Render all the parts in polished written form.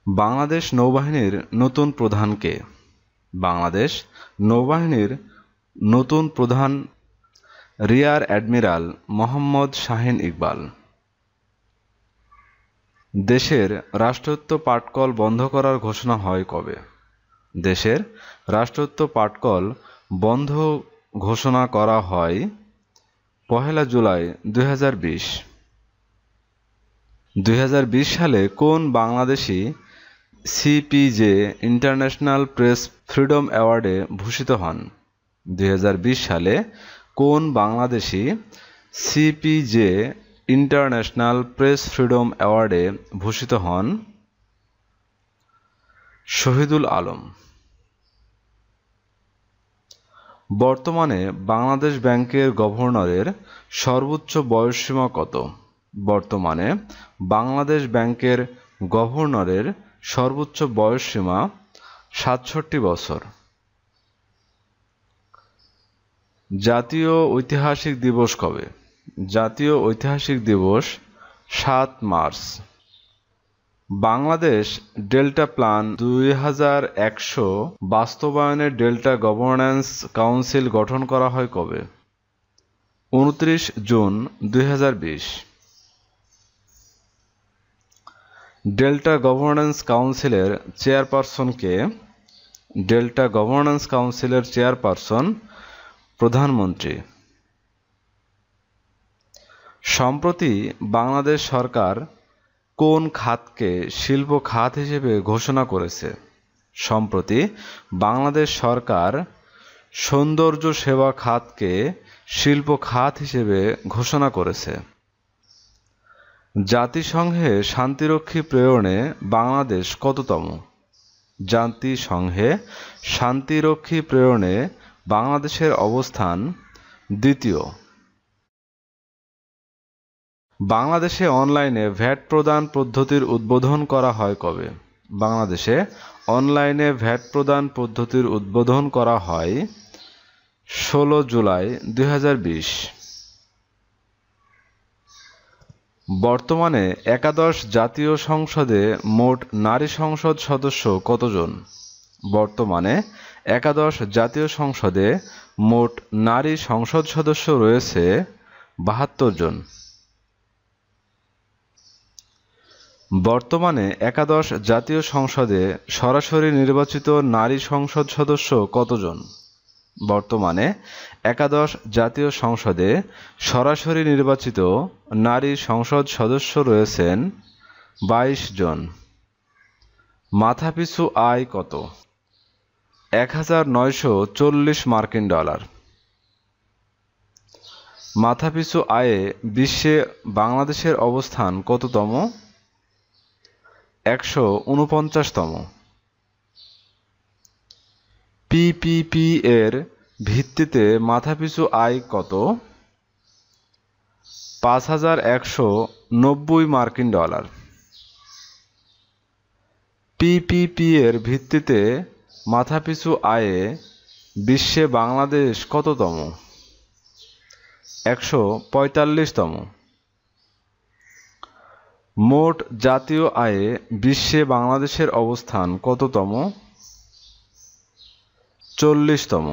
বাংলাদেশ নৌবাহিনীর নতুন প্রধান কে? বাংলাদেশ নৌবাহিনীর নতুন প্রধান রিয়ার অ্যাডমিরাল মোহাম্মদ শাহীন ইকবাল। দেশের রাষ্ট্রায়ত্ত পাটকল বন্ধ করার ঘোষণা হয় কবে? দেশের রাষ্ট্রায়ত্ত পাটকল বন্ধ ঘোষণা করা হয় 1 জুলাই 2020। 2020 সালে কোন Bangladeshi CPJ international press freedom অ্যাওয়ার্ডে ভূষিত হন? 2020 সালে কোন Bangladeshi CPJ international press freedom অ্যাওয়ার্ডে ভূষিত হন? শহীদুল আলম। বর্তমানে বাংলাদেশ ব্যাংকের গভর্নরের সর্বোচ্চ বয়সসীমা কত? বর্তমানে বাংলাদেশ ব্যাংকের গভর্নরের সর্বোচ্চ বয়সসীমা ৬৭ বছর। জাতীয় ঐতিহাসিক দিবস কবে? জাতীয় ঐতিহাসিক দিবস ৭ মার্চ। বাংলাদেশ ডেল্টা প্ল্যান 2100 বাস্তবায়নে ডেল্টা গভর্নেন্স কাউন্সিল গঠন করা হয় কবে? 29 জুন 2020। ডেল্টা গভর্নেন্স কাউন্সিলের চেয়ারপারসন কে? ডেল্টা গভর্নেন্স কাউন্সিলের চেয়ারপারসন প্রধানমন্ত্রী। সম্প্রতি বাংলাদেশ সরকার কোন খাতকে শিল্প খাত হিসেবে ঘোষণা করেছে? সম্প্রতি বাংলাদেশ সরকার সৌন্দর্য সেবা খাতকে শিল্প খাত হিসেবে ঘোষণা করেছে। জাতিসংঘে শান্তিরক্ষী প্রেরণে বাংলাদেশ কততম? জাতিসংঘে শান্তিরক্ষী প্রেরণে বাংলাদেশের অবস্থান দ্বিতীয়। বাংলাদেশে অনলাইনে ভ্যাট প্রদান পদ্ধতির উদ্বোধন করা হয় কবে? বাংলাদেশে অনলাইনে ভ্যাট প্রদান পদ্ধতির উদ্বোধন করা হয় 16 জুলাই 2020। বর্তমানে একাদশ জাতীয় সংসদে মোট নারী সংসদ সদস্য কতজন? বর্তমানে একাদশ জাতীয় সংসদে মোট নারী সংসদ সদস্য রয়েছে 72 জন। বর্তমানে একাদশ জাতীয় সংসদে সরাসরি নির্বাচিত নারী সংসদ সদস্য কতজন? বর্তমানে একাদশ জাতীয় সংসদে সরাসরি নির্বাচিত নারী সংসদ সদস্য রয়েছেন 22 জন। মাথাপিছু আয় কত? 1940 মার্কিন ডলার। মাথাপিছু আয়ে বিশ্বে বাংলাদেশের অবস্থান কততম? 149তম। পিপিপি এর ভিত্তিতে মাথাপিছু আয় কত? 5190 মার্কিন ডলার। পিপিপি এর ভিত্তিতে মাথাপিছু আয়ে বিশ্বে বাংলাদেশ কততম? 145তম। মোট জাতীয় আয়ে বিশ্বে বাংলাদেশের অবস্থান কততম? 40তম।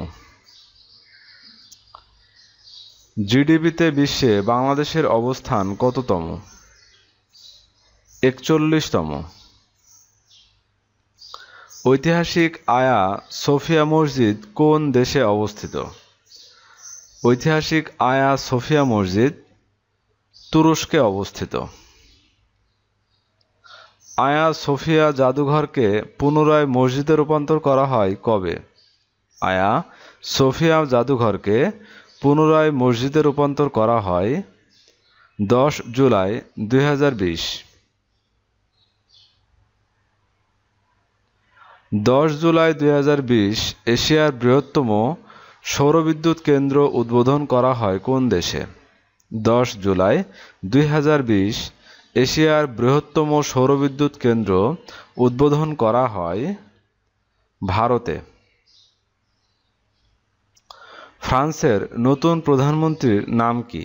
জিডিপিতে বিশ্বে বাংলাদেশের অবস্থান কততম? 41তম। ঐতিহাসিক আয়া সোফিয়া মসজিদ কোন দেশে অবস্থিত? ঐতিহাসিক আয়া সোফিয়া মসজিদ তুরস্কে অবস্থিত। আয়া সোফিয়া জাদুঘরকে পুনরায় মসজিদে রূপান্তর করা হয় কবে? আয়া সোফিয়া জাদুঘরকে পুনরায় মসজিদে রূপান্তর করা হয় 10 জুলাই 2020। 10 জুলাই 2020 এশিয়ার বৃহত্তম সৌরবিদ্যুৎ কেন্দ্র উদ্বোধন করা হয় কোন দেশে? 10 জুলাই 2020 এশিয়ার বৃহত্তম সৌরবিদ্যুৎ কেন্দ্র উদ্বোধন করা হয় ভারতে। ফ্রান্সের নতুন প্রধানমন্ত্রীর নাম কি?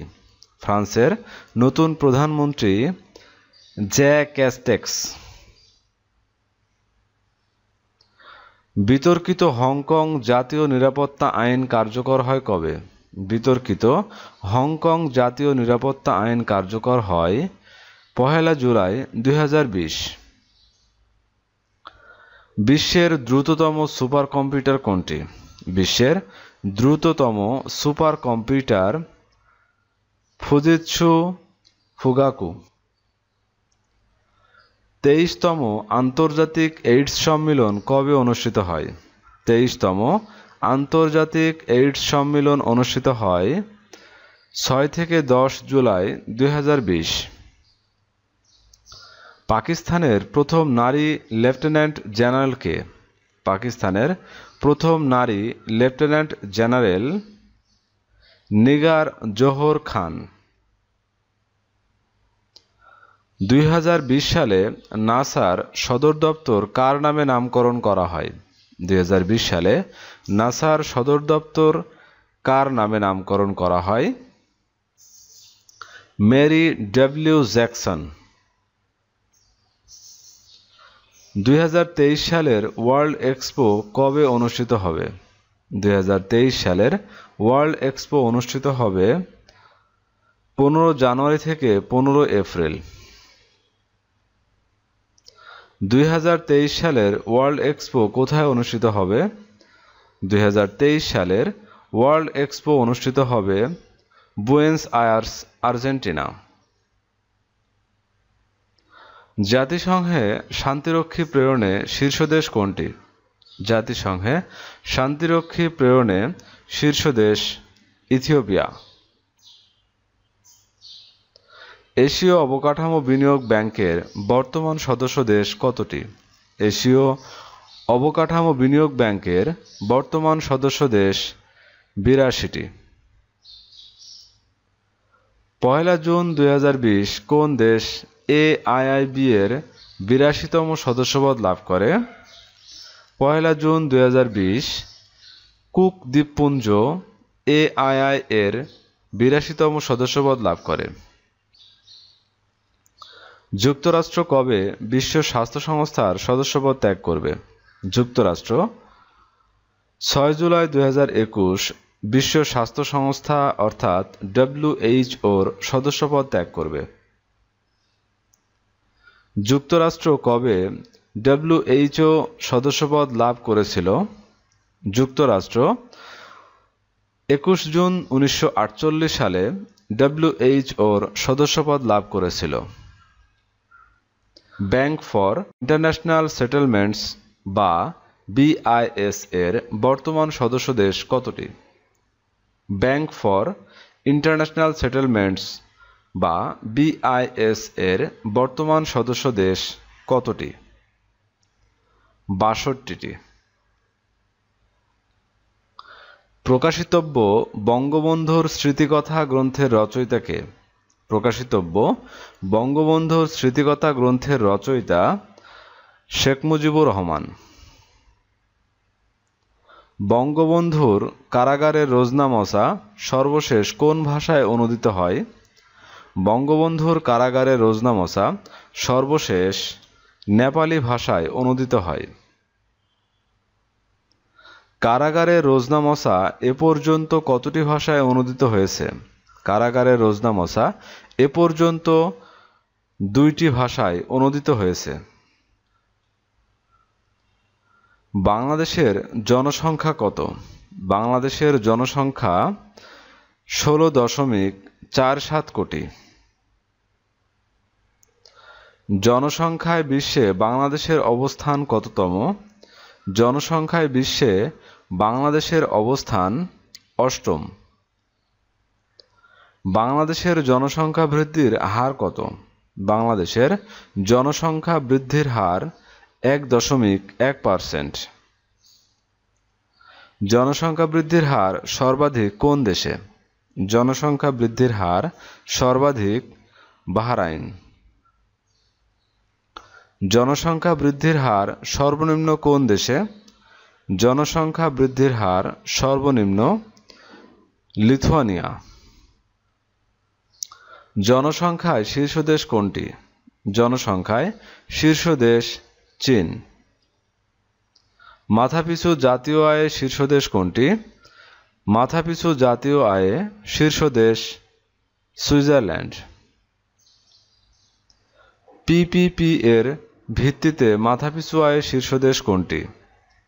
ফ্রান্সের নতুন প্রধানমন্ত্রী জ্যাক ক্যাস্টেক্স। বিতর্কিত হংকং জাতীয় নিরাপত্তা আইন কার্যকর হয় কবে? বিতর্কিত হংকং জাতীয় নিরাপত্তা আইন কার্যকর হয় 1 জুলাই 2020। বিশ্বের দ্রুততম সুপার কম্পিউটার কোনটি? বিশ্বের দ্রুততম সুপার কম্পিউটার ফুজিৎসু ফুগাকু। 23তম আন্তর্জাতিক এইডস সম্মেলন কবে অনুষ্ঠিত হয়? 23তম আন্তর্জাতিক এইডস সম্মেলন অনুষ্ঠিত হয় 6 থেকে 10 জুলাই 2020। পাকিস্তানের প্রথম নারী লেফটেন্যান্ট জেনারেল কে? পাকিস্তানের প্রথম নারী লেফটেন্যান্ট জেনারেল নিগার জোহর খান। 2020 সালে নাসার সদর দপ্তর কার নামে নামকরণ করা হয়? 2020 সালে নাসার সদর দপ্তর কার নামে নামকরণ করা হয়? Mary W Jackson. 2023 সালের ওয়ার্ল্ড এক্সপো কবে অনুষ্ঠিত হবে? 2023 সালের ওয়ার্ল্ড এক্সপো অনুষ্ঠিত হবে 15 জানুয়ারি থেকে 15 এপ্রিল। 2023 সালের ওয়ার্ল্ড এক্সপো কোথায় অনুষ্ঠিত হবে? 2023 সালের ওয়ার্ল্ড এক্সপো অনুষ্ঠিত হবে বুয়েন্স আয়ার্স, আর্জেন্টিনা। জাতিসংঘে শান্তিরক্ষী প্রেরণে শীর্ষ দেশ কোনটি? জাতিসংঘে শান্তিরক্ষী প্রেরণে শীর্ষ দেশ ইথিওপিয়া। এশীয় অবকাঠামো বিনিয়োগ ব্যাংকের বর্তমান সদস্য দেশ কতটি? এশীয় অবকাঠামো বিনিয়োগ ব্যাংকের বর্তমান সদস্য দেশ 82টি। 1 জুন 2020 কোন দেশ AIIB এর 82তম সদস্যপদ লাভ করে? 1 জুন 2020 কুক দ্বীপপুঞ্জ AII এর 82তম সদস্যপদ লাভ করে। যুক্তরাষ্ট্র কবে বিশ্ব স্বাস্থ্য সংস্থার সদস্যপদ ত্যাগ করবে? যুক্তরাষ্ট্র 6 জুলাই 2021 বিশ্ব স্বাস্থ্য সংস্থা অর্থাৎ WHO-র সদস্যপদ ত্যাগ করবে। যুক্তরাষ্ট্র কবে WHO সদস্যপদ লাভ করেছিল? যুক্তরাষ্ট্র 21 জুন 1948 সালে WHO-র সদস্যপদ লাভ করেছিল। ব্যাংক ফর ইন্টারন্যাশনাল সেটেলমেন্টস বা BIS এর বর্তমান সদস্য দেশ কতটি? ব্যাংক ফর ইন্টারন্যাশনাল সেটেলমেন্টস বা BIS এর বর্তমান সদস্য দেশ কতটি? 62টি। প্রকাশিতব্য বঙ্গবন্ধুর স্মৃতিকথা গ্রন্থের রচয়িতা কে? প্রকাশিতব্য বঙ্গবন্ধুর স্মৃতিকথা গ্রন্থের রচয়িতা শেখ মুজিবুর রহমান। বঙ্গবন্ধুর কারাগারের রোজনামচা সর্বশেষ কোন ভাষায় অনূদিত হয়? বঙ্গবন্ধুর কারাগারের রোজনামচা সর্বশেষ নেপালি ভাষায় অনূদিত হয়। কারাগারের রোজনামচা এ পর্যন্ত কতটি ভাষায় অনূদিত হয়েছে? কারাগারের রোজনামচা এ পর্যন্ত 2টি ভাষায় অনূদিত হয়েছে। বাংলাদেশের জনসংখ্যা কত? বাংলাদেশের জনসংখ্যা 16.47 কোটি। জনসংখ্যায় বিশ্বে বাংলাদেশের অবস্থান কততম? জনসংখ্যায় বিশ্বে বাংলাদেশের অবস্থান 8ম। বাংলাদেশের জনসংখ্যা বৃদ্ধির হার কত? বাংলাদেশের জনসংখ্যা বৃদ্ধির হার 1.1%। জনসংখ্যা বৃদ্ধির হার সর্বাধিক কোন দেশে? জনসংখ্যা বৃদ্ধির হার সর্বাধিক বাহরাইন। জনসংখ্যা বৃদ্ধির হার সর্বনিম্ন কোন দেশে? জনসংখ্যা বৃদ্ধির হার সর্বনিম্ন লিথুয়ানিয়া। জনসংখ্যায় শীর্ষ দেশ কোনটি? জনসংখ্যায় শীর্ষ দেশ চীন। মাথাপিছু জাতীয় আয়ে শীর্ষ দেশ কোনটি? মাথাপিছু জাতীয় আয়ে শীর্ষ দেশ সুইজারল্যান্ড। পিপিপি এর ভিত্তিতে মাথাপিছু আয়ে শীর্ষ দেশ কোনটি?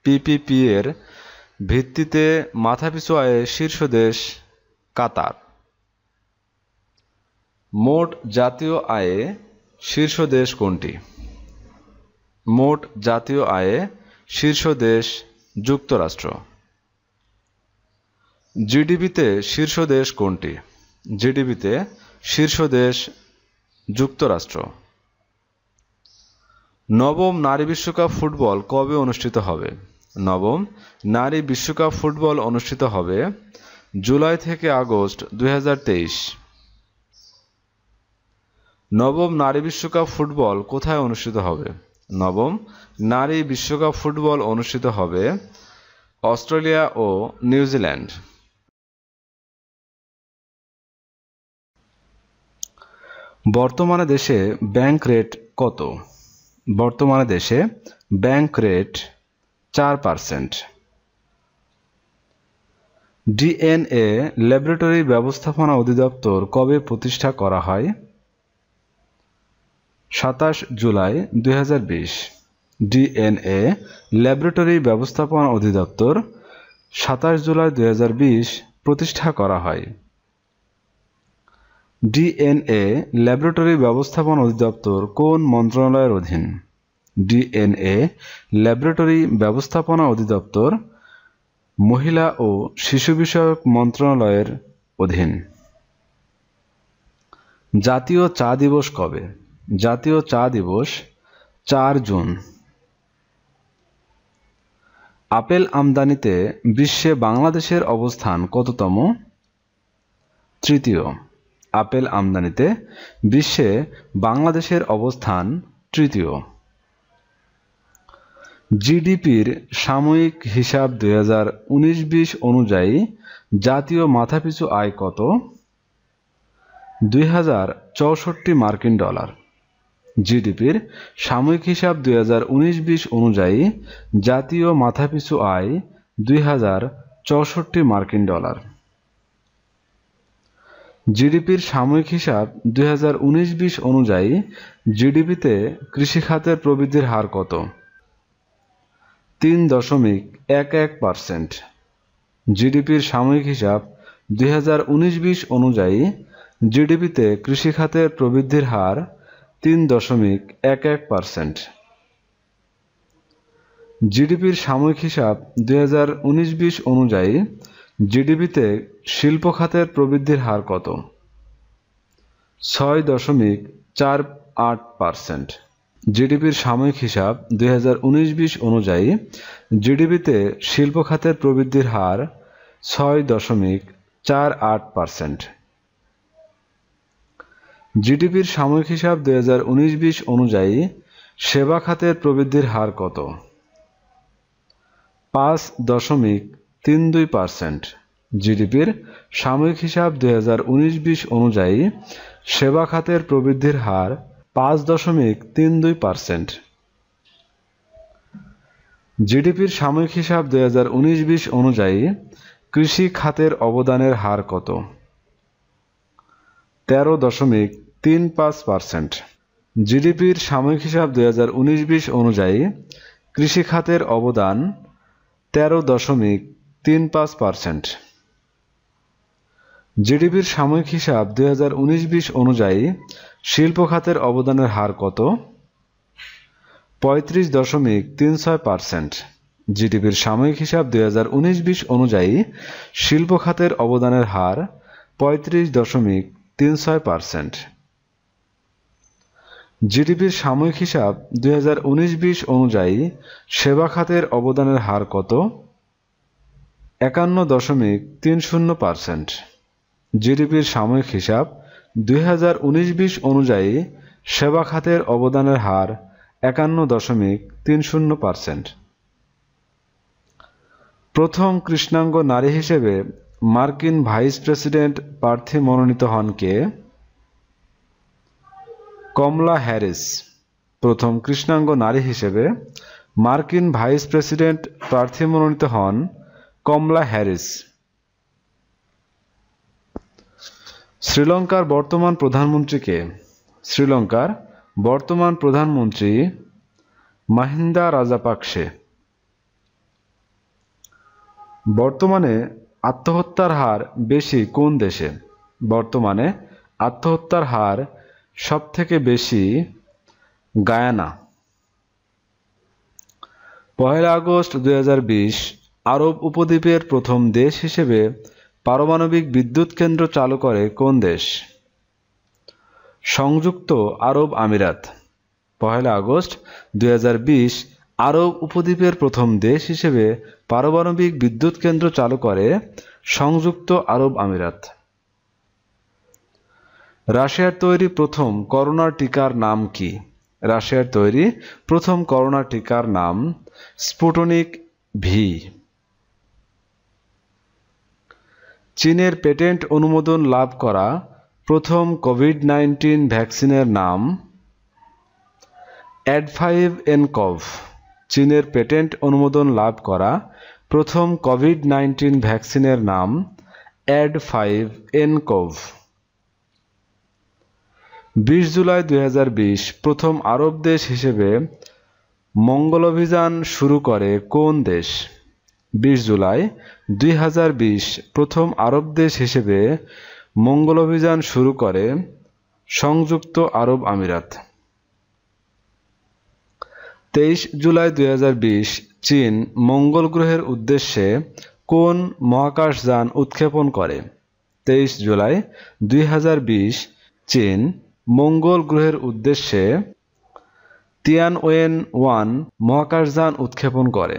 পিপিপি এর ভিত্তিতে মাথাপিছু আয়ে শীর্ষ দেশ কাতার। মোট জাতীয় আয়ে শীর্ষ দেশ কোনটি? মোট জাতীয় আয়ে শীর্ষ দেশ যুক্তরাষ্ট্র। জিডিপিতে শীর্ষ দেশ কোনটি? জিডিপিতে শীর্ষ দেশ যুক্তরাষ্ট্র। নবম নারী বিশ্বকাপ ফুটবল কবে অনুষ্ঠিত হবে? নবম নারী বিশ্বকাপ ফুটবল অনুষ্ঠিত হবে জুলাই থেকে আগস্ট 2023। নবম নারী বিশ্বকাপ ফুটবল কোথায় অনুষ্ঠিত হবে? নবম নারী বিশ্বকাপ ফুটবল অনুষ্ঠিত হবে অস্ট্রেলিয়া ও নিউজিল্যান্ড। বর্তমানে দেশে ব্যাংক রেট কত? বর্তমানে দেশে ব্যাংক রেট 4%। ডিএনএ ল্যাবরেটরি ব্যবস্থাপনা অধিদপ্তর কবে প্রতিষ্ঠা করা হয়? 27 জুলাই 2020। ডিএনএ ল্যাবরেটরি ব্যবস্থাপনা অধিদপ্তর 27 জুলাই 2020 প্রতিষ্ঠা করা হয়। ডিএনএ ল্যাবরেটরি ব্যবস্থাপনা অধিদপ্তর কোন মন্ত্রণালয়ের অধীন? ডিএনএ ল্যাবরেটরি ব্যবস্থাপনা অধিদপ্তর মহিলা ও শিশু বিষয়ক মন্ত্রণালয়ের অধীন। জাতীয় চা দিবস কবে? জাতীয় চা দিবস 4 জুন। আপেল আমদানিতে বিশ্বে বাংলাদেশের অবস্থান কততম? তৃতীয়। আপেল আমদানিতে বিশ্বে বাংলাদেশের অবস্থান তৃতীয়। জিডিপির সাময়িক হিসাব 2019-20 অনুযায়ী জাতীয় মাথাপিছু আয় কত? 2064 মার্কিন ডলার। জিডিপির সাময়িক হিসাব 2019-20 অনুযায়ী জাতীয় মাথাপিছু আয় 2064 মার্কিন ডলার। জিডিপির সাময়িক হিসাব 2019-20 অনুযায়ী জিডিপিতে কৃষিখাতের প্রবৃদ্ধির হার কত? 3.11%। জিডিপির সাময়িক হিসাব 2019-20 অনুযায়ী জিডিপিতে কৃষিখাতের প্রবৃদ্ধির হার 3.11%। জিডিপির সাময়িক হিসাব 2019-20 অনুযায়ী জিডিপিতে শিল্প খাতের প্রবৃদ্ধির হার কত? 6.48%। জিডিপির সাময়িক হিসাব 2019-20 অনুযায়ী জিডিপিতে শিল্প খাতের প্রবৃদ্ধির হার 6.48%। জিডিপির সাময়িক হিসাব 2019-20 অনুযায়ী সেবা খাতের প্রবৃদ্ধির হার কত? 5.32%। জিডিপির সাময়িক হিসাব 2019-20 অনুযায়ী সেবা খাতের প্রবৃদ্ধির হার 5.32%। জিডিপির সাময়িক হিসাব 2019-20 অনুযায়ী কৃষি খাতের অবদানের হার কত? 13.35%। জিডিপির সাময়িক হিসাব 2019-20 অনুযায়ী কৃষি খাতের অবদান 13.35%। জিডিপির সাময়িক হিসাব 2019-20 অনুযায়ী শিল্প খাতের অবদানের হার কত? 35.36%। জিডিপির সাময়িক হিসাব 2019-20 অনুযায়ী শিল্প খাতের অবদানের হার 35.36%। জিডিপির সাময়িক হিসাব 2019-20 অনুযায়ী সেবা খাতের অবদানের হার কত? 51.30%। জিডিপির সাময়িক হিসাব 2019-20 অনুযায়ী সেবা খাতের অবদানের হার 51.30%। প্রথম কৃষ্ণাঙ্গ নারী হিসেবে মার্কিন ভাইস প্রেসিডেন্ট প্রার্থী মনোনীত হন কে? কমলা হ্যারিস। প্রথম কৃষ্ণাঙ্গ নারী হিসেবে মার্কিন ভাইস প্রেসিডেন্ট প্রার্থী মনোনীত হন কমলা হ্যারিস। শ্রীলঙ্কার বর্তমান প্রধানমন্ত্রী কে? শ্রীলঙ্কার বর্তমান প্রধানমন্ত্রী মাহিন্দা রাজাপাকসে। বর্তমানে আত্মহত্যার হার বেশি কোন দেশে? বর্তমানে আত্মহত্যার হার সবথেকে বেশি গায়ানা। 1 আগস্ট 2020 আরব উপদ্বীপের প্রথম দেশ হিসেবে পারমাণবিক বিদ্যুৎ কেন্দ্র চালু করে কোন দেশ? সংযুক্ত আরব আমিরাত। 1 আগস্ট 2020 আরব উপদ্বীপের প্রথম দেশ হিসেবে পারমাণবিক বিদ্যুৎ কেন্দ্র চালু করে সংযুক্ত আরব আমিরাত। রাশিয়ার তৈরি প্রথম করোনা টিকার নাম কি? রাশিয়ার তৈরি প্রথম করোনা টিকার নাম স্পুটনিক ভি। চীনের পেটেন্ট অনুমোদন লাভ করা প্রথম কোভিড-19 ভ্যাকসিনের নাম অ্যাড5এনকভ। চীনের পেটেন্ট অনুমোদন লাভ করা প্রথম কোভিড-19 ভ্যাকসিনের নাম অ্যাড5এনকভ। 20 জুলাই 2020 প্রথম আরব দেশ হিসেবে মঙ্গল অভিযান শুরু করে কোন দেশ? 20 জুলাই 2020 প্রথম আরব দেশ হিসেবে মঙ্গল অভিযান শুরু করে সংযুক্ত আরব আমিরাত। 23 জুলাই 2020 চীন মঙ্গল গ্রহের উদ্দেশ্যে কোন মহাকাশযান উৎক্ষেপণ করে? 23 জুলাই 2020 চীন মঙ্গল গ্রহের উদ্দেশ্যে তিয়ানওয়েন-1 মহাকাশযান উৎক্ষেপণ করে।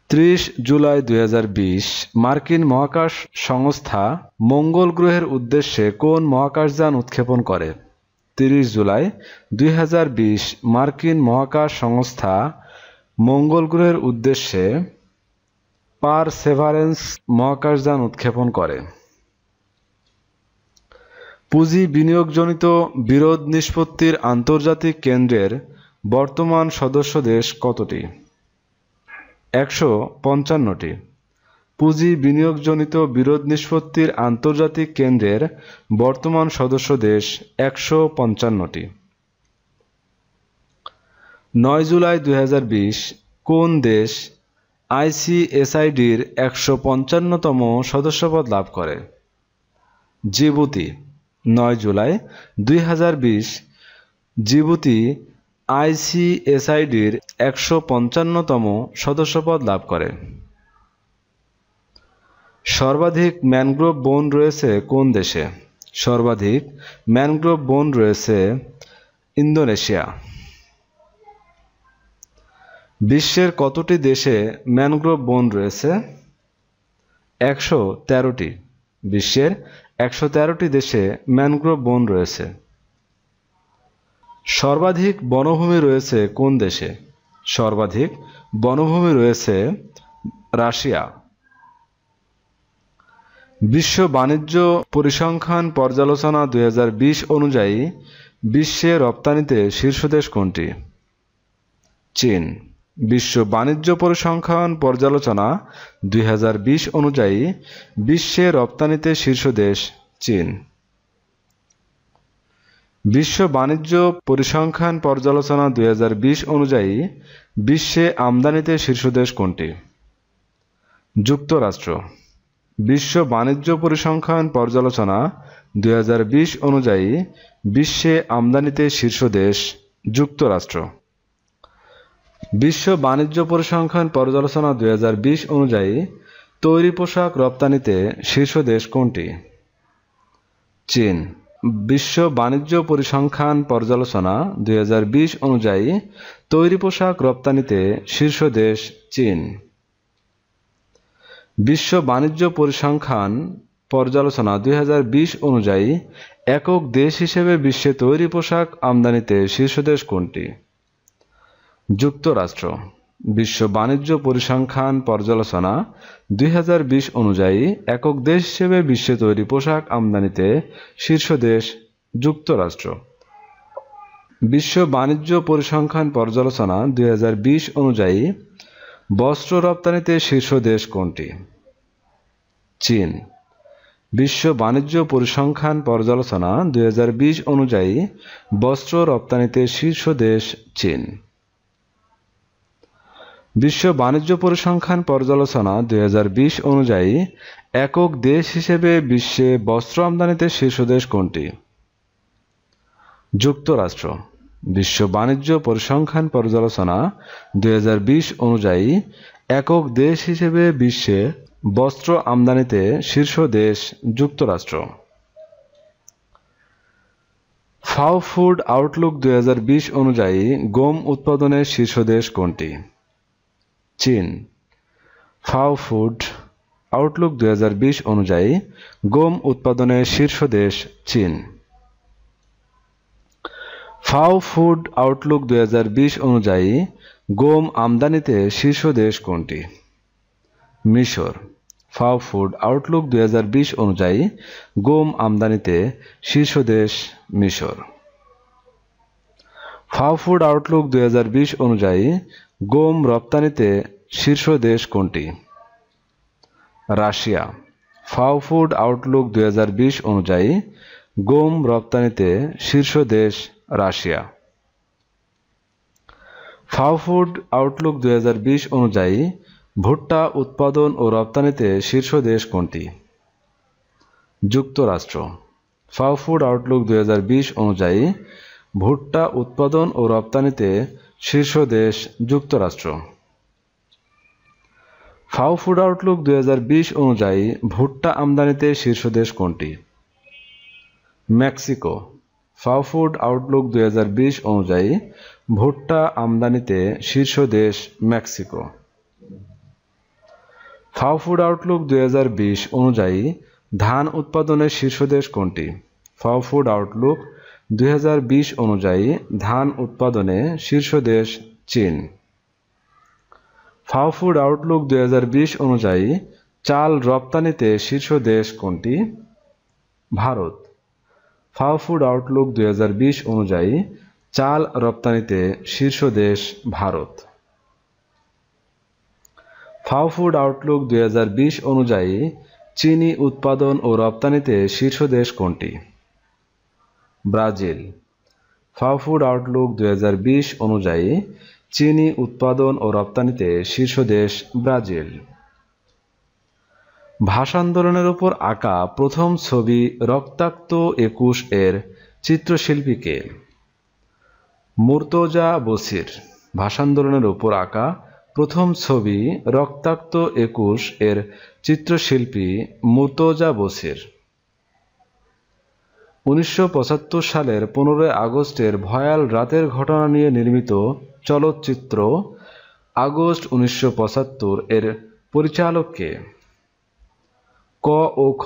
30 জুলাই 2020 মার্কিন মহাকাশ সংস্থা মঙ্গল গ্রহের উদ্দেশ্যে কোন মহাকাশযান উৎক্ষেপণ করে? 30 জুলাই 2020 মার্কিন মহাকাশ সংস্থা মঙ্গল গ্রহের উদ্দেশ্যে পারসেভারেন্স মহাকাশযান উৎক্ষেপণ করে। পুঁজি বিনিয়োগজনিত বিরোধ নিষ্পত্তির আন্তর্জাতিক কেন্দ্রের বর্তমান সদস্য দেশ কতটি? 155টি। পুঁজি বিনিয়োগজনিত বিরোধ নিষ্পত্তির আন্তর্জাতিক কেন্দ্রের বর্তমান সদস্য দেশ 155টি। 9 জুলাই 2020 কোন দেশ আইসিএসআইডির 155তম সদস্যপদ লাভ করে? জিবুতি। 9 জুলাই 2020 জিবুতি আইসিএসআইডির 155তম সদস্যপদ লাভ করে। সর্বাধিক ম্যানগ্রোভ বন রয়েছে কোন দেশে? সর্বাধিক ম্যানগ্রোভ বন রয়েছে ইন্দোনেশিয়া। বিশ্বের কতটি দেশে ম্যানগ্রোভ বন রয়েছে? 113টি। বিশ্বের 113টি দেশে ম্যানগ্রোভ বন রয়েছে। সর্বাধিক বনভূমি রয়েছে কোন দেশে? সর্বাধিক বনভূমি রয়েছে রাশিয়া। বিশ্ব বাণিজ্য পরিসংখ্যান পর্যালোচনা 2020 অনুযায়ী বিশ্বে রপ্তানিতে শীর্ষ দেশ কোনটি? চীন। বিশ্ব বাণিজ্য পরিসংখ্যান পর্যালোচনা 2020 অনুযায়ী বিশ্বে রপ্তানিতে শীর্ষ দেশ চীন। বিশ্ব বাণিজ্য পরিসংখ্যান পর্যালোচনা 2020 অনুযায়ী বিশ্বে আমদানিতে শীর্ষ দেশ কোনটি? যুক্তরাষ্ট্র। বিশ্ব বাণিজ্য পরিসংখ্যান পর্যালোচনা 2020 অনুযায়ী বিশ্বে আমদানিতে শীর্ষ দেশ যুক্তরাষ্ট্র। বিশ্ব বাণিজ্য পরিসংখ্যান পর্যালোচনা 2020 অনুযায়ী তৈরি পোশাক রপ্তানিতে শীর্ষ দেশ কোনটি? চীন। বিশ্ব বাণিজ্য পরিসংখ্যান পর্যালোচনা 2020 অনুযায়ী তৈরি পোশাক রপ্তানিতে শীর্ষ দেশ চীন। বিশ্ব বাণিজ্য পরিসংখ্যান পর্যালোচনা 2020 অনুযায়ী একক দেশ হিসেবে বিশ্বে তৈরি পোশাক আমদানিতে শীর্ষ দেশ কোনটি? যুক্তরাষ্ট্র। বিশ্ব বাণিজ্য পরিসংখ্যান পর্যালোচনা 2020 অনুযায়ী একক দেশ হিসেবে বিশ্বে তৈরি পোশাক আমদানিতে শীর্ষ দেশ যুক্তরাষ্ট্র। বিশ্ব বাণিজ্য পরিসংখ্যান পর্যালোচনা 2020 অনুযায়ী বস্ত্র রপ্তানিতে শীর্ষ দেশ কোনটি? চীন। বিশ্ব বাণিজ্য পরিসংখ্যান পর্যালোচনা 2020 অনুযায়ী বস্ত্র রপ্তানিতে শীর্ষ দেশ চীন। বিশ্ব বাণিজ্য পরিসংখ্যান পর্যালোচনা 2020 অনুযায়ী একক দেশ হিসেবে বিশ্বে বস্ত্র আমদানিতে শীর্ষ দেশ কোনটি? যুক্তরাষ্ট্র। বিশ্ব বাণিজ্য পরিসংখ্যান পর্যালোচনা 2020 অনুযায়ী একক দেশ হিসেবে বিশ্বে বস্ত্র আমদানিতে শীর্ষ দেশ যুক্তরাষ্ট্র। ফাও ফুড আউটলুক 2020 অনুযায়ী গম উৎপাদনে শীর্ষ দেশ কোনটি? চীন। ফাও ফুড আউটলুক 2020 অনুযায়ী গম উৎপাদনে শীর্ষ দেশ চীন। ফাও ফুড আউটলুক 2020 অনুযায়ী গম আমদানিতে শীর্ষ দেশ কোনটি? মিশর। ফাও ফুড আউটলুক 2020 অনুযায়ী গম আমদানিতে শীর্ষ দেশ মিশর। ফাও ফুড আউটলুক 2020 অনুযায়ী গম রপ্তানিতে শীর্ষ দেশ কোনটি? রাশিয়া। ফাও ফুড আউটলুক 2020 অনুযায়ী গম রপ্তানিতে শীর্ষ দেশ রাশিয়া। ফাও ফুড আউটলুক 2020 অনুযায়ী ভুট্টা উৎপাদন ও রপ্তানিতে শীর্ষ দেশ কোনটি? যুক্তরাষ্ট্র। ফাও ফুড আউটলুক 2020 অনুযায়ী ভুট্টা উৎপাদন ও রপ্তানিতে শীর্ষ দেশ যুক্তরাষ্ট্র। ফাও ফুড আউটলুক 2020 অনুযায়ী ভুট্টা আমদানিতে শীর্ষ দেশ কোনটি? মেক্সিকো। ফাও ফুড আউটলুক 2020 অনুযায়ী ভুট্টা আমদানিতে শীর্ষ দেশ মেক্সিকো। ফাও ফুড আউটলুক 2020 অনুযায়ী ধান উৎপাদনে শীর্ষ দেশ কোনটি? ফাও ফুড আউটলুক 2020 অনুযায়ী ধান উৎপাদনে শীর্ষ দেশ চীন। ফাও ফুড আউটলুক 2020 অনুযায়ী চাল রপ্তানিতে শীর্ষ দেশ কোনটি? ভারত। ফাও ফুড আউটলুক 2020 অনুযায়ী চাল রপ্তানিতে শীর্ষ দেশ ভারত। ফাও ফুড আউটলুক 2020 অনুযায়ী চিনি উৎপাদন ও রপ্তানিতে শীর্ষ দেশ কোনটি? ব্রাজিল। ফাও ফুড আউটলুক 2020 অনুযায়ী চিনি উৎপাদন ও রপ্তানিতে শীর্ষ দেশ ব্রাজিল। ভাষা আন্দোলনের উপর আঁকা প্রথম ছবি রক্তাক্ত 21 এর চিত্রশিল্পী কে? মুর্তজা বশির। ভাষা আন্দোলনের উপর আঁকা প্রথম ছবি রক্তাক্ত 21 এর চিত্রশিল্পী মুর্তজা বশির। 1975 সালের 15 আগস্টের ভয়াল রাতের ঘটনা নিয়ে নির্মিত চলচ্চিত্র আগস্ট 1975 এর পরিচালক কে? ক ও খ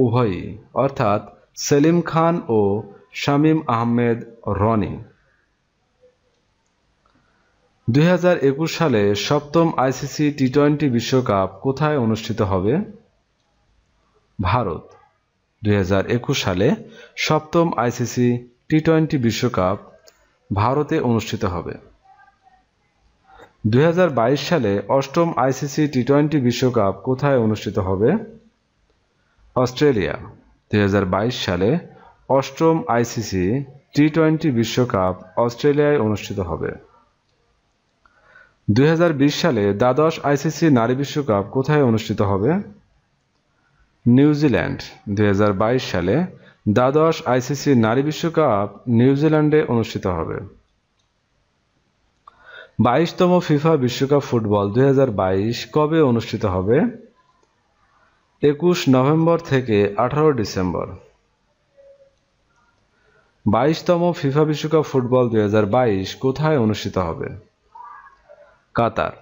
উভয়ই, অর্থাৎ সেলিম খান ও শামীম আহমেদ রনি। 2021 সালে সপ্তম আইসিসি টি-20 বিশ্বকাপ কোথায় অনুষ্ঠিত হবে? ভারত। 2021 সালে সপ্তম আইসিসি টি-20 বিশ্বকাপ ভারতে অনুষ্ঠিত হবে। 2022 সালে অষ্টম আইসিসি টি-20 বিশ্বকাপ কোথায় অনুষ্ঠিত হবে? অস্ট্রেলিয়া। 2022 সালে অষ্টম আইসিসি টি-20 বিশ্বকাপ অস্ট্রেলিয়ায় অনুষ্ঠিত হবে। 2020 সালে দ্বাদশ আইসিসি নারী বিশ্বকাপ কোথায় অনুষ্ঠিত হবে? নিউজিল্যান্ড। 2022 সালে দ্বাদশ আইসিসি নারী বিশ্বকাপ নিউজিল্যান্ডে অনুষ্ঠিত হবে। 22তম ফিফা বিশ্বকাপ ফুটবল 2022 কবে অনুষ্ঠিত হবে? 21 নভেম্বর থেকে 18 ডিসেম্বর। 22তম ফিফা বিশ্বকাপ ফুটবল 2022 কোথায় অনুষ্ঠিত হবে? কাতার।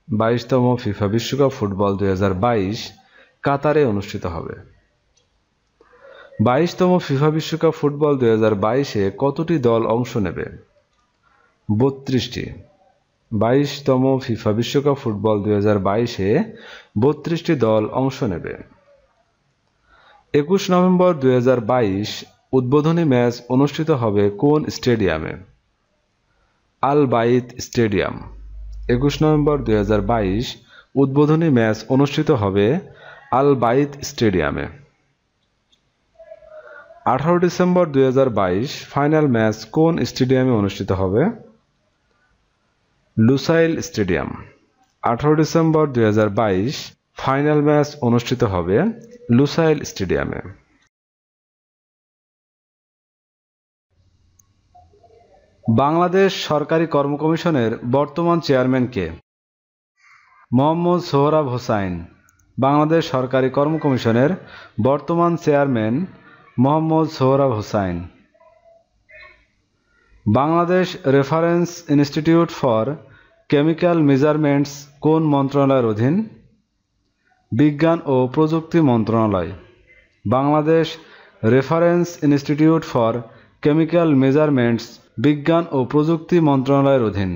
22তম ফিফা বিশ্বকাপ ফুটবল 2022 কাতারে অনুষ্ঠিত হবে। 22তম ফিফা বিশ্বকাপ ফুটবল 2022-এ কতটি দল অংশ নেবে? 32টি। 22তম ফিফা বিশ্বকাপ ফুটবল 2022-এ 32টি দল অংশ নেবে। 21 নভেম্বর 2022 উদ্বোধনী ম্যাচ অনুষ্ঠিত হবে কোন স্টেডিয়ামে? আল বাইত স্টেডিয়াম। 21 নভেম্বর 2022 উদ্বোধনী ম্যাচ অনুষ্ঠিত হবে আল বাইত স্টেডিয়ামে। 18 ডিসেম্বর 2022 ফাইনাল ম্যাচ কোন স্টেডিয়ামে অনুষ্ঠিত হবে? Lusail stadium. 18 December 2022 final match অনুষ্ঠিত হবে লুসাইল স্টেডিয়ামে। বাংলাদেশ সরকারি কর্ম কমিশনের বর্তমান চেয়ারম্যান কে? মোহাম্মদ সোহরাব হোসাইন। বাংলাদেশ সরকারি কর্ম কমিশনের বর্তমান chairman Mohammad Sohrab Hossain. Bangladesh reference institute for chemical measurements কোন মন্ত্রণালয়ের অধীন? বিজ্ঞান ও প্রযুক্তি মন্ত্রণালয়। Bangladesh reference institute for chemical measurements বিজ্ঞান ও প্রযুক্তি মন্ত্রণালয়ের অধীন।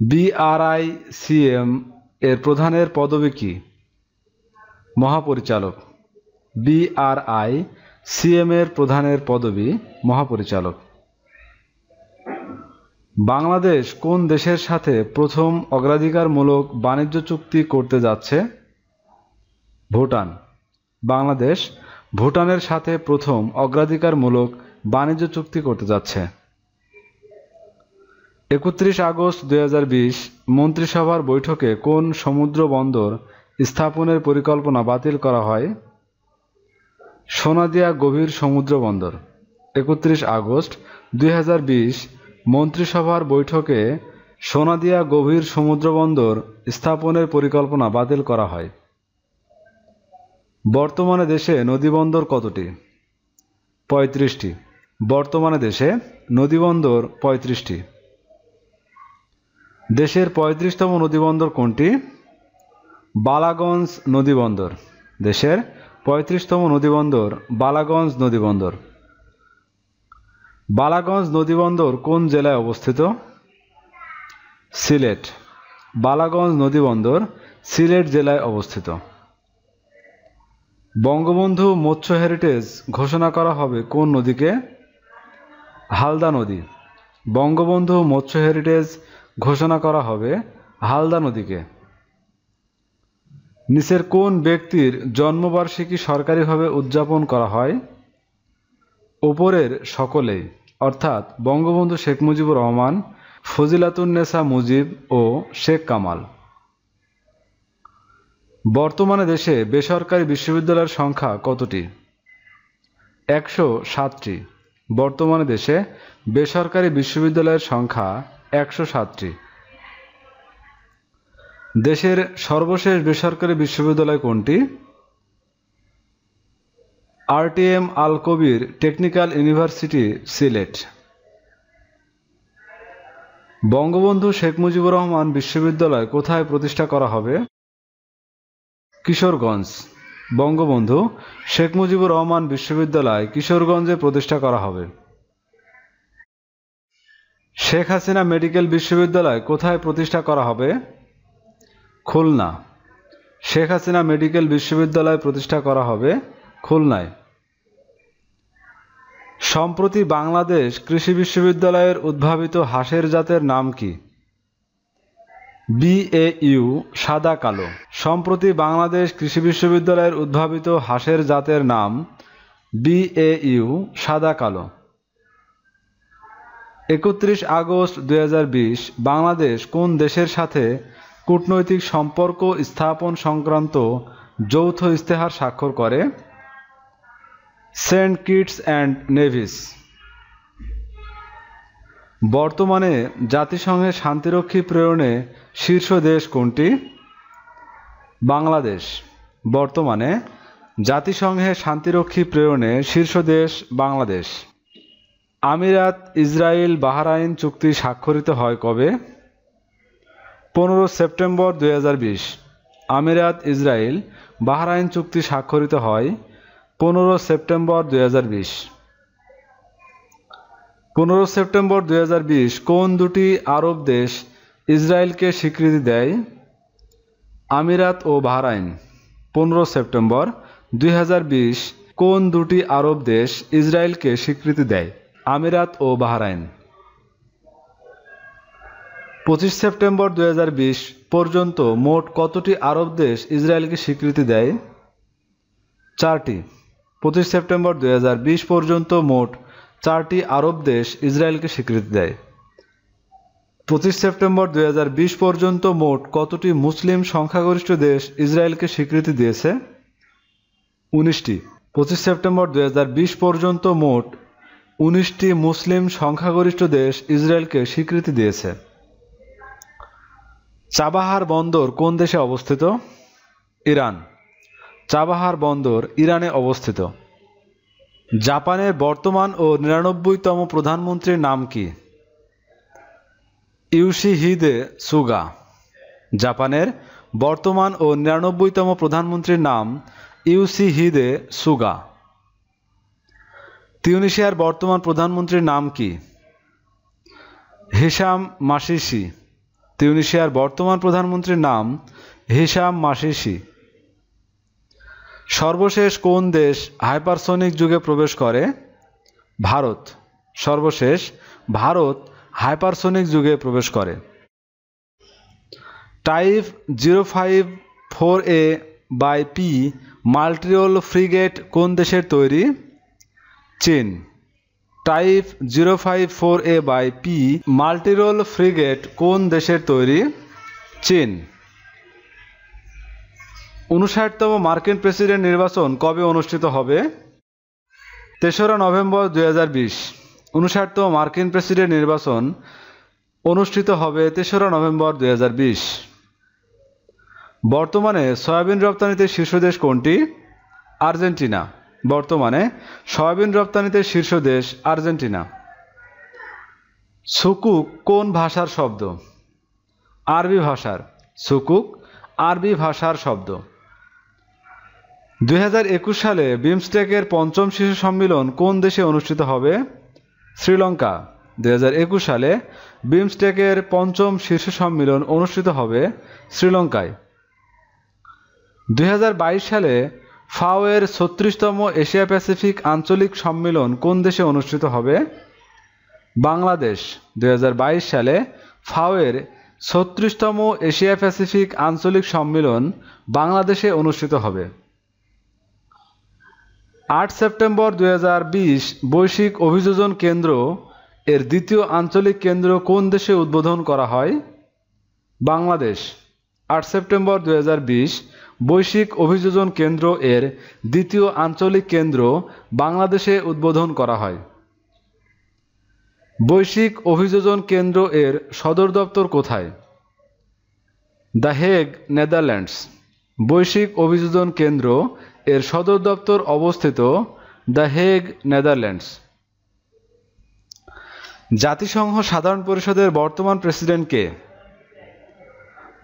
BRICM এর প্রধানের পদবি কি? মহাপরিচালক। BRICM এর প্রধানের পদবি মহাপরিচালক। বাংলাদেশ কোন দেশের সাথে প্রথম অগ্রাধিকারমূলক বাণিজ্য চুক্তি করতে যাচ্ছে? ভুটান। বাংলাদেশ ভুটানের সাথে প্রথম অগ্রাধিকারমূলক বাণিজ্য চুক্তি করতে যাচ্ছে। 31 আগস্ট 2020 মন্ত্রিসভার বৈঠকে কোন সমুদ্র বন্দর স্থাপনের পরিকল্পনা বাতিল করা হয়? সোনাদিয়া গভীর সমুদ্র বন্দর। 31 আগস্ট 2020 মন্ত্রিসভার বৈঠকে সোনাদিয়া গভীর সমুদ্র বন্দর স্থাপনের পরিকল্পনা বাতিল করা হয়। বর্তমানে দেশে নদীবন্দর কতটি? 35টি। বর্তমানে দেশে নদীবন্দর 35টি। দেশের 35তম নদীবন্দর কোনটি? বালাগঞ্জ নদীবন্দর। দেশের 35তম নদীবন্দর বালাগঞ্জ নদীবন্দর। বালাগঞ্জ নদীবন্দর কোন জেলায় অবস্থিত? সিলেট। বালাগঞ্জ নদীবন্দর সিলেট জেলায় অবস্থিত। বঙ্গবন্ধু মৎস্য হেরিটেজ ঘোষণা করা হবে কোন নদীকে? হালদা নদী। বঙ্গবন্ধু মৎস্য হেরিটেজ ঘোষণা করা হবে হালদা নদীকে। নিচের কোন ব্যক্তির জন্মবার্ষিকী সরকারিভাবে উদযাপন করা হয়? ওপরের সকলেই, অর্থাৎ বঙ্গবন্ধু শেখ মুজিবুর রহমান, ফজিলাতুন্নেসা মুজিব ও শেখ কামাল। বর্তমানে দেশে বেসরকারি বিশ্ববিদ্যালয়ের সংখ্যা কতটি? 107টি। বর্তমানে দেশে বেসরকারি বিশ্ববিদ্যালয়ের সংখ্যা 107টি। দেশের সর্বশেষ বেসরকারি বিশ্ববিদ্যালয় কোনটি? RTM আল কবির টেকনিক্যাল ইউনিভার্সিটি, সিলেট। বঙ্গবন্ধু শেখ মুজিবুর রহমান বিশ্ববিদ্যালয় কোথায় প্রতিষ্ঠা করা হবে? কিশোরগঞ্জ। বঙ্গবন্ধু শেখ মুজিবুর রহমান বিশ্ববিদ্যালয় কিশোরগঞ্জে প্রতিষ্ঠা করা হবে। শেখ হাসিনা মেডিকেল বিশ্ববিদ্যালয় কোথায় প্রতিষ্ঠা করা হবে? খুলনা। শেখ হাসিনা মেডিকেল বিশ্ববিদ্যালয় প্রতিষ্ঠা করা হবে খুলনায়। সম্প্রতি বাংলাদেশ কৃষি বিশ্ববিদ্যালয়ের উদ্ভাবিত হাঁসের জাতের নাম কি? BAU সাদা কালো। সম্প্রতি বাংলাদেশ কৃষি বিশ্ববিদ্যালয়ের উদ্ভাবিত হাঁসের জাতের নাম BAU সাদা কালো। 31 আগস্ট 2020 বাংলাদেশ কোন দেশের সাথে কূটনৈতিক সম্পর্ক স্থাপন সংক্রান্ত যৌথ ইস্তেহার স্বাক্ষর করে? Saint Kitts and Nevis. বর্তমানে জাতিসংঘে শান্তিরক্ষী প্রেরণে শীর্ষ দেশ কোনটি? বাংলাদেশ। বর্তমানে জাতিসংঘে শান্তিরক্ষী প্রেরণে শীর্ষ দেশ বাংলাদেশ। আমিরাত ইসরায়েল বাহরাইন চুক্তি স্বাক্ষরিত হয় কবে? 15 সেপ্টেম্বর 2020। আমিরাত ইসরায়েল বাহরাইন চুক্তি স্বাক্ষরিত হয় 15 সেপ্টেম্বর 2020। 15 সেপ্টেম্বর 2020 কোন দুটি আরব দেশ ইসরায়েলকে স্বীকৃতি দেয়? আমিরাত ও বাহরাইন। 15 সেপ্টেম্বর 2020 কোন দুটি আরব দেশ ইসরায়েলকে স্বীকৃতি দেয়? আমিরাত ও বাহরাইন। 25 সেপ্টেম্বর 2020 পর্যন্ত মোট কতটি আরব দেশ ইসরায়েলকে স্বীকৃতি দেয়? 4টি। 25 সেপ্টেম্বর 2020 পর্যন্ত মোট 4টি আরব দেশ ইসরায়েলকে স্বীকৃতি দেয়। 25 সেপ্টেম্বর 2020 পর্যন্ত মোট কতটি মুসলিম সংখ্যাগরিষ্ঠ দেশ ইসরায়েলকে স্বীকৃতি দিয়েছে? 19টি। 25 সেপ্টেম্বর 2020 পর্যন্ত মোট 19টি মুসলিম সংখ্যাগরিষ্ঠ দেশ ইসরায়েলকে স্বীকৃতি দিয়েছে। চাবাহার বন্দর কোন দেশে অবস্থিত? ইরান। চাবাহার বন্দর ইরানে অবস্থিত। জাপানের বর্তমান ও 99তম প্রধানমন্ত্রীর নাম কি? Yoshihide Suga. জাপানের বর্তমান ও 99তম প্রধানমন্ত্রীর নাম ইয়োশিহিদে সুগা। তিউনিসিয়ার বর্তমান প্রধানমন্ত্রীর নাম কি? Hisham Mechichi. তিউনিসিয়ার বর্তমান প্রধানমন্ত্রীর নাম হিশাম মাশিশি। সর্বশেষ কোন দেশ হাইপারসনিক যুগে প্রবেশ করে? ভারত। সর্বশেষ ভারত হাইপারসনিক যুগে প্রবেশ করে। টাইপ 054A/P মাল্টিরোল ফ্রিগেট কোন দেশের তৈরি? চীন। টাইপ 054A/P মাল্টিরোল ফ্রিগেট কোন দেশের তৈরি? চীন। 59তম মার্কিন প্রেসিডেন্ট নির্বাচন কবে অনুষ্ঠিত হবে? 3রা নভেম্বর 2020। 59তম মার্কিন প্রেসিডেন্ট নির্বাচন অনুষ্ঠিত হবে 3রা নভেম্বর 2020। বর্তমানে সয়াবিন রপ্তানিতে শীর্ষ দেশ কোনটি? আর্জেন্টিনা। বর্তমানে সয়াবিন রপ্তানিতে শীর্ষ দেশ আর্জেন্টিনা। সুকুক কোন ভাষার শব্দ? আরবি ভাষার। সুকুক আরবি ভাষার শব্দ। 2021 সালে বিমস্টেকের 5ম শীর্ষ সম্মেলন কোন দেশে অনুষ্ঠিত হবে? শ্রীলঙ্কা। 2021 সালে বিমস্টেকের 5ম শীর্ষ সম্মেলন অনুষ্ঠিত হবে শ্রীলঙ্কায়। 2022 সালে ফাও এর 36তম এশিয়া প্যাসিফিক আঞ্চলিক সম্মেলন কোন দেশে অনুষ্ঠিত হবে? বাংলাদেশ। 2022 সালে ফাও এর 36তম এশিয়া প্যাসিফিক আঞ্চলিক সম্মেলন বাংলাদেশে অনুষ্ঠিত হবে। 8 সেপ্টেম্বর 2020 বৈশ্বিক অভিযোজন কেন্দ্র এর দ্বিতীয় আঞ্চলিক কেন্দ্র কোন দেশে উদ্বোধন করা হয়? বাংলাদেশ। 8 সেপ্টেম্বর 2020 বৈশ্বিক অভিযোজন কেন্দ্র এর দ্বিতীয় আঞ্চলিক কেন্দ্র বাংলাদেশে উদ্বোধন করা হয়। বৈশ্বিক অভিযোজন কেন্দ্র এর সদর দপ্তর কোথায়? The Hague, Netherlands. বৈশ্বিক অভিযোজন কেন্দ্র এর সদর দপ্তর অবস্থিত দ্য হেগ, নেদারল্যান্ডস। জাতিসংঘ সাধারণ পরিষদের বর্তমান প্রেসিডেন্ট কে?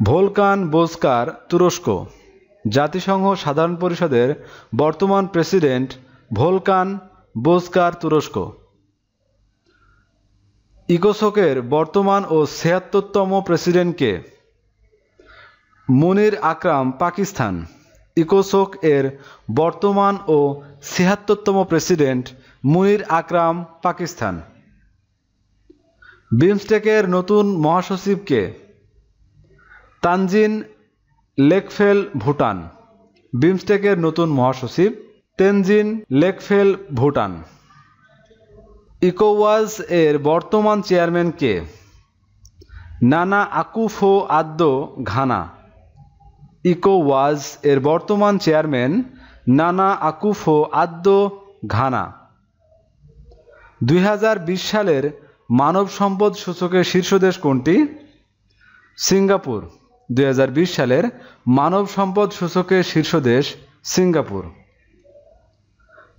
ভোলকান বোজকার, তুরস্ক। জাতিসংঘ সাধারণ পরিষদের বর্তমান প্রেসিডেন্ট ভোলকান বোজকার, তুরস্ক। ইকোসোকের বর্তমান ও 76তম প্রেসিডেন্ট কে? মুনির আকরাম, পাকিস্তান। ইকোসোক এর বর্তমান ও 76তম প্রেসিডেন্ট মুনির আকরাম, পাকিস্তান। বিমস্টেকের নতুন মহাসচিব কে? তানজিন লেকফেল, ভুটান। বিমস্টেকের নতুন মহাসচিব তেনজিন লেকফেল, ভুটান। ইকোওয়াজ এর বর্তমান চেয়ারম্যান কে? নানা আকুফো-আদ্দো, ঘানা। ইকোওয়াজ এর বর্তমান চেয়ারম্যান নানা আকুফো-আদ্দো, ঘানা। 2020 সালের মানব সম্পদ সূচকের শীর্ষ দেশ কোনটি? সিঙ্গাপুর। 2020 সালের মানব সম্পদ সূচকের শীর্ষ দেশ সিঙ্গাপুর।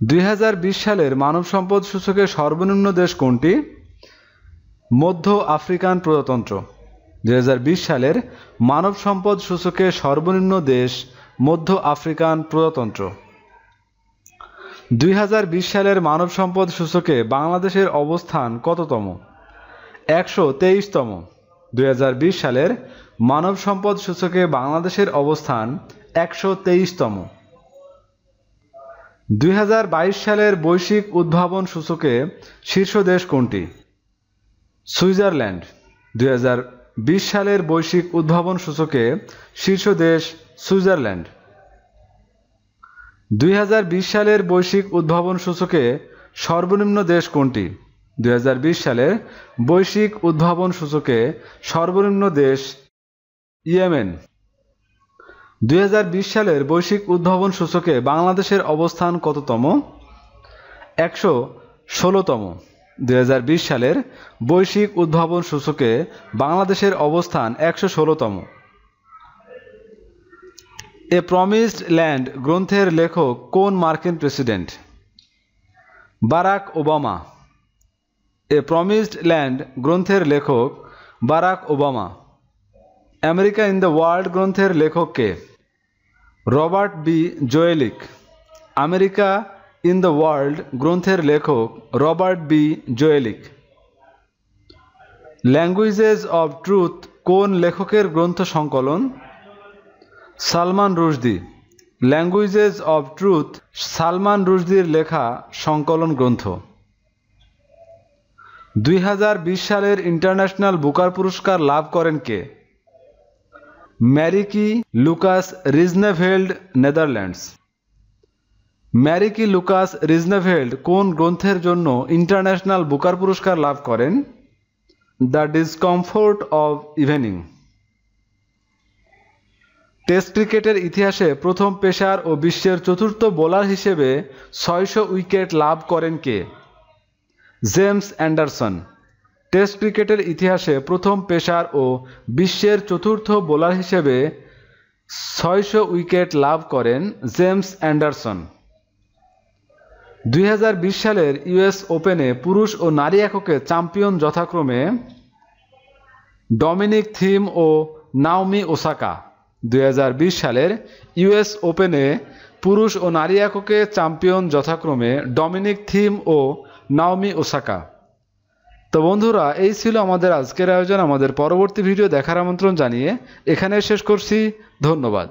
2020 সালের মানব সম্পদ সূচকের সর্বনিম্ন দেশ কোনটি? মধ্য আফ্রিকান প্রজাতন্ত্র। 2020 সালের মানব সম্পদ সূচকের সর্বনিম্ন দেশ মধ্য আফ্রিকান প্রজাতন্ত্র। 2020 সালের মানব সম্পদ সূচকে বাংলাদেশের অবস্থান কততম? 123তম। 2020 সালের মানব সম্পদ সূচকে বাংলাদেশের অবস্থান 123তম। 2022 সালের বৈশ্বিক উদ্ভাবন সূচকে শীর্ষ দেশ কোনটি? সুইজারল্যান্ড। 2020 সালের বৈশ্বিক উদ্ভাবন সূচকে শীর্ষ দেশ সুইজারল্যান্ড। 2020 সালের বৈশ্বিক উদ্ভাবন সূচকে সর্বনিম্ন দেশ কোনটি? 2020 সালের বৈশ্বিক উদ্ভাবন সূচকে সর্বনিম্ন দেশ ইয়েমেন। 2020 সালের বৈশ্বিক উদ্ভাবন সূচকে বাংলাদেশের অবস্থান কততম? 116তম। 2020 সালের বৈশ্বিক উদ্ভাবন সূচকে বাংলাদেশের অবস্থান 116তম। এ প্রমিসড ল্যান্ড গ্রন্থের লেখক কোন মার্কিন president? Barack Obama. A promised land গ্রন্থের লেখক Barack Obama. America in the world গ্রন্থের লেখক কে? Robert B Zoellick. America in the world গ্রন্থের লেখক Robert B Zoellick. Languages of truth কোন লেখকের গ্রন্থ সংকলন? Salman Rushdie. Languages of truth Salman রুশদির লেখা সংকলন গ্রন্থ। 2020 সালের ইন্টারন্যাশনাল বুকার পুরস্কার লাভ করেন কে? ম্যারিকি লুকাস রিজনেভেল্ড, নেদারল্যান্ডস। ম্যারিকি লুকাস রিজনেভেল্ড কোন গ্রন্থের জন্য ইন্টারন্যাশনাল বুকার পুরস্কার লাভ করেন? The discomfort of evening. Test ক্রিকেটের ইতিহাসে প্রথম পেসার ও বিশ্বের চতুর্থ বোলার হিসেবে 600 উইকেট লাভ করেন কে? James Anderson. টেস্ট ক্রিকেটের ইতিহাসে প্রথম পেসার ও বিশ্বের চতুর্থ বোলার হিসেবে 600 উইকেট লাভ করেন জেমস অ্যান্ডারসন। 2020 সালের ইউএস ওপেনে পুরুষ ও নারী এককে চ্যাম্পিয়ন যথাক্রমে ডমিনিক থিম ও নাওমি ওসাকা। 2020 সালের ইউএস ওপেনে পুরুষ ও নারী এককে চ্যাম্পিয়ন যথাক্রমে ডমিনিক থিম ও নাওমি ওসাকা। তো বন্ধুরা, এই ছিল আমাদের আজকের আয়োজন। আমাদের পরবর্তী ভিডিও দেখার আমন্ত্রণ জানিয়ে এখানে শেষ করছি। ধন্যবাদ।